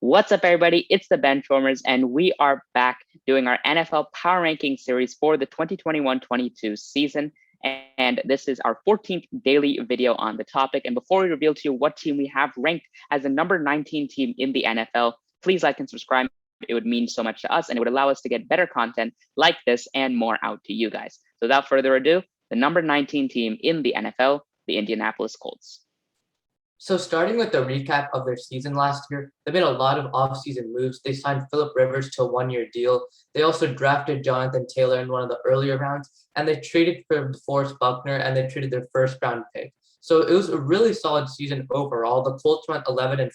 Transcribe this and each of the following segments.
What's up, everybody? It's the Benchwarmers, and we are back doing our NFL Power Ranking series for the 2021-22 season. And this is our 14th daily video on the topic. And before we reveal to you what team we have ranked as the number 19 team in the NFL, please like and subscribe. It would mean so much to us, and it would allow us to get better content like this and more out to you guys. So without further ado, the number 19 team in the NFL, the Indianapolis Colts. So starting with the recap of their season last year, they made a lot of offseason moves. They signed Phillip Rivers to a one-year deal. They also drafted Jonathan Taylor in one of the earlier rounds, and they traded for DeForest Buckner, and they traded their first-round pick. So it was a really solid season overall. The Colts went 11-5,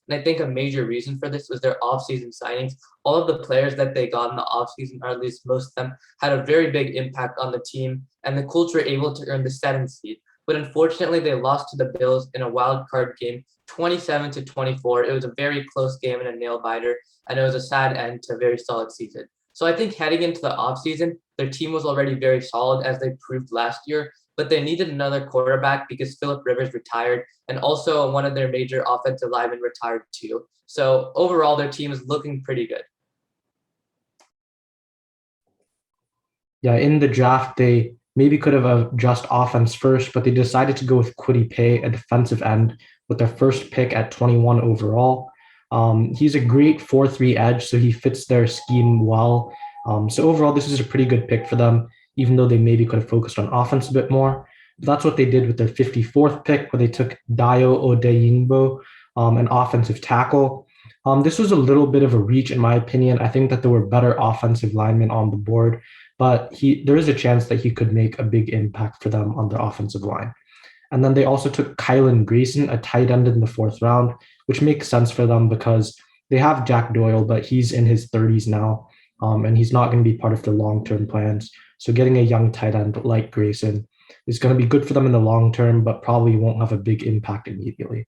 and I think a major reason for this was their offseason signings. All of the players that they got in the offseason, or at least most of them, had a very big impact on the team, and the Colts were able to earn the 7th seed. But unfortunately, they lost to the Bills in a wild card game, 27-24. It was a very close game and a nail biter, and it was a sad end to a very solid season. So I think heading into the offseason, their team was already very solid, as they proved last year, but they needed another quarterback because Phillip Rivers retired, and also one of their major offensive linemen retired too. So overall, their team is looking pretty good. Yeah, in the draft, they maybe could have adjusted offense first, but they decided to go with Kwity Paye, a defensive end, with their first pick at 21 overall. He's a great 4-3 edge, so he fits their scheme well. So overall, this is a pretty good pick for them, even though they maybe could have focused on offense a bit more. But that's what they did with their 54th pick, where they took Dayo Odeyingbo, an offensive tackle. This was a little bit of a reach, in my opinion. I think that there were better offensive linemen on the board, but there is a chance that he could make a big impact for them on the offensive line. And then they also took Kylan Grayson, a tight end in the 4th round, which makes sense for them because they have Jack Doyle, but he's in his 30s now, and he's not going to be part of their long-term plans. So getting a young tight end like Grayson is going to be good for them in the long term, but probably won't have a big impact immediately.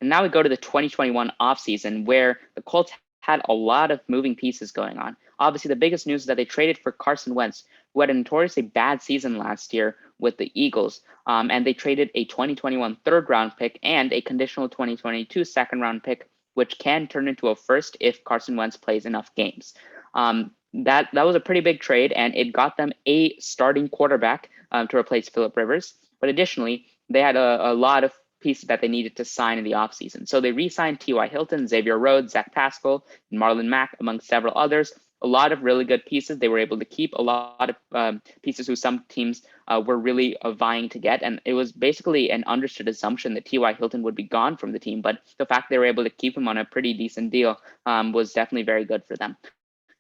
And now we go to the 2021 offseason, where the Colts had a lot of moving pieces going on. Obviously, the biggest news is that they traded for Carson Wentz, who had a notoriously bad season last year with the Eagles. And they traded a 2021 third-round pick and a conditional 2022 second-round pick, which can turn into a first if Carson Wentz plays enough games. That was a pretty big trade, and it got them a starting quarterback to replace Phillip Rivers. But additionally, they had a lot of pieces that they needed to sign in the offseason. So they re-signed T.Y. Hilton, Xavier Rhodes, Zach Pascal, and Marlon Mack, among several others. A lot of really good pieces they were able to keep, a lot of pieces who some teams were really vying to get. And it was basically an understood assumption that T.Y. Hilton would be gone from the team. But the fact they were able to keep him on a pretty decent deal was definitely very good for them.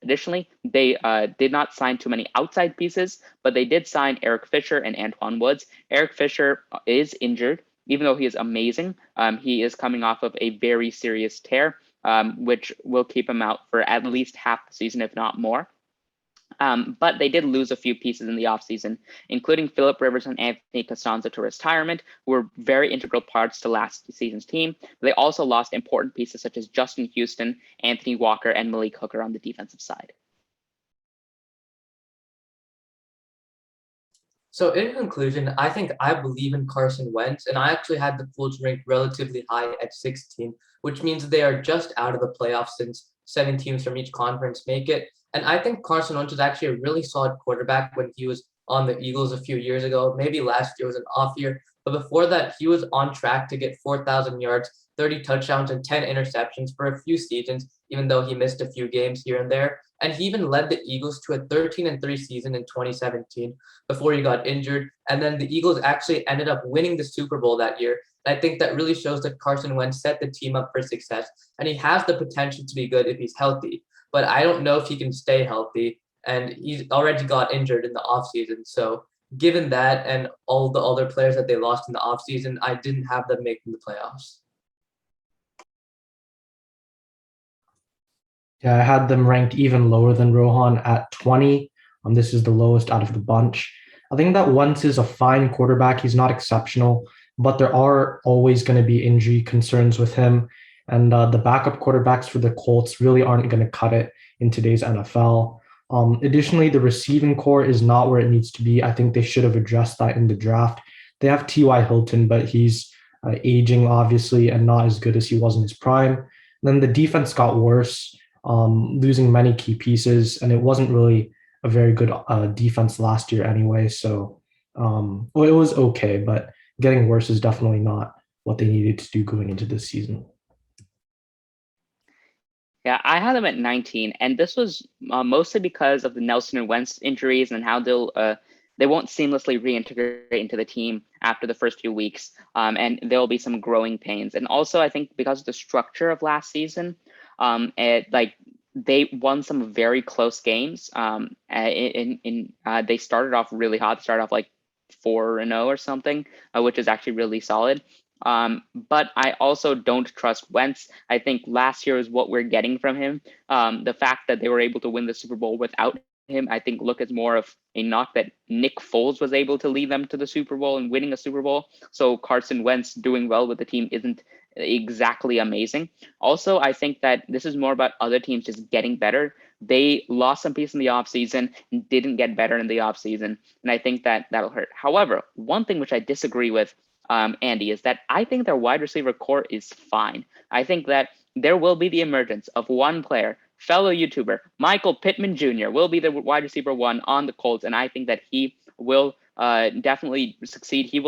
Additionally, they did not sign too many outside pieces, but they did sign Eric Fisher and Antoine Woods. Eric Fisher is injured. Even though he is amazing, he is coming off of a very serious tear, which will keep him out for at least half the season, if not more. But they did lose a few pieces in the offseason, including Phillip Rivers and Anthony Castonzo to retirement, who were very integral parts to last season's team. They also lost important pieces such as Justin Houston, Anthony Walker, and Malik Hooker on the defensive side. So in conclusion, I believe in Carson Wentz, and I actually had the Colts ranked relatively high at 16, which means they are just out of the playoffs since 7 teams from each conference make it. And I think Carson Wentz was actually a really solid quarterback when he was on the Eagles a few years ago. Maybe last year was an off year, but before that, he was on track to get 4,000 yards, 30 touchdowns, and 10 interceptions for a few seasons, even though he missed a few games here and there. And he even led the Eagles to a 13-3 season in 2017 before he got injured. And then the Eagles actually ended up winning the Super Bowl that year. And I think that really shows that Carson Wentz set the team up for success. And he has the potential to be good if he's healthy. But I don't know if he can stay healthy. And he's already got injured in the offseason. So given that and all the other players that they lost in the offseason, I didn't have them making the playoffs. Yeah, I had them ranked even lower than Rohan at 20. This is the lowest out of the bunch. I think that Wentz is a fine quarterback. He's not exceptional, but there are always going to be injury concerns with him. And the backup quarterbacks for the Colts really aren't going to cut it in today's NFL. Additionally, the receiving core is not where it needs to be. I think they should have addressed that in the draft. They have T.Y. Hilton, but he's aging, obviously, and not as good as he was in his prime. And then the defense got worse, losing many key pieces, and it wasn't really a very good defense last year anyway. So, well, it was okay, but getting worse is definitely not what they needed to do going into this season. Yeah, I had them at 19, and this was mostly because of the Nelson and Wentz injuries and how they won't seamlessly reintegrate into the team after the first few weeks, and there will be some growing pains. And also, I think because of the structure of last season, they won some very close games. They started off really hot, started off like 4-0 or something, which is actually really solid. But I also don't trust Wentz. I think last year is what we're getting from him. The fact that they were able to win the Super Bowl without him, I think, look as more of a knock that Nick Foles was able to lead them to the Super Bowl and winning a Super Bowl. So Carson Wentz doing well with the team isn't exactly amazing. Also, I think that this is more about other teams just getting better. They lost some piece in the offseason and didn't get better in the offseason. And I think that that'll hurt. However, one thing which I disagree with, Andy, is that I think their wide receiver core is fine. I think that there will be the emergence of one player, fellow YouTuber, Michael Pittman Jr. will be the wide receiver one on the Colts, and I think that he will definitely succeed. He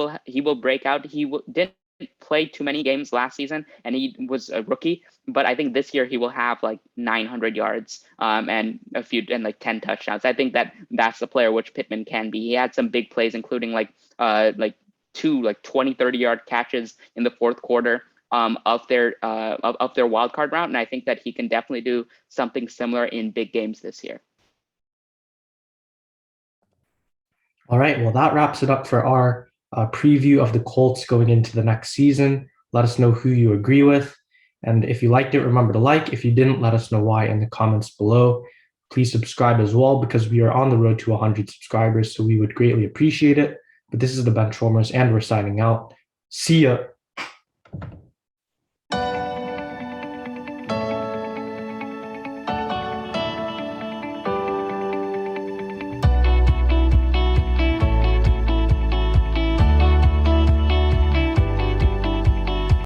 will break out. Didn't play too many games last season, and he was a rookie. But I think this year he will have like 900 yards and like 10 touchdowns. I think that's the player which Pittman can be. He had some big plays, including like two 20-30 yard catches in the fourth quarter of their wild card round, and I think that he can definitely do something similar in big games this year. All right, well, that wraps it up for our preview of the Colts going into the next season. Let us know who you agree with, and if you liked it, remember to like. If you didn't, let us know why in the comments below. Please subscribe as well, because we are on the road to 100 subscribers, so we would greatly appreciate it. But this is the Benchwarmers, and we're signing out. See ya.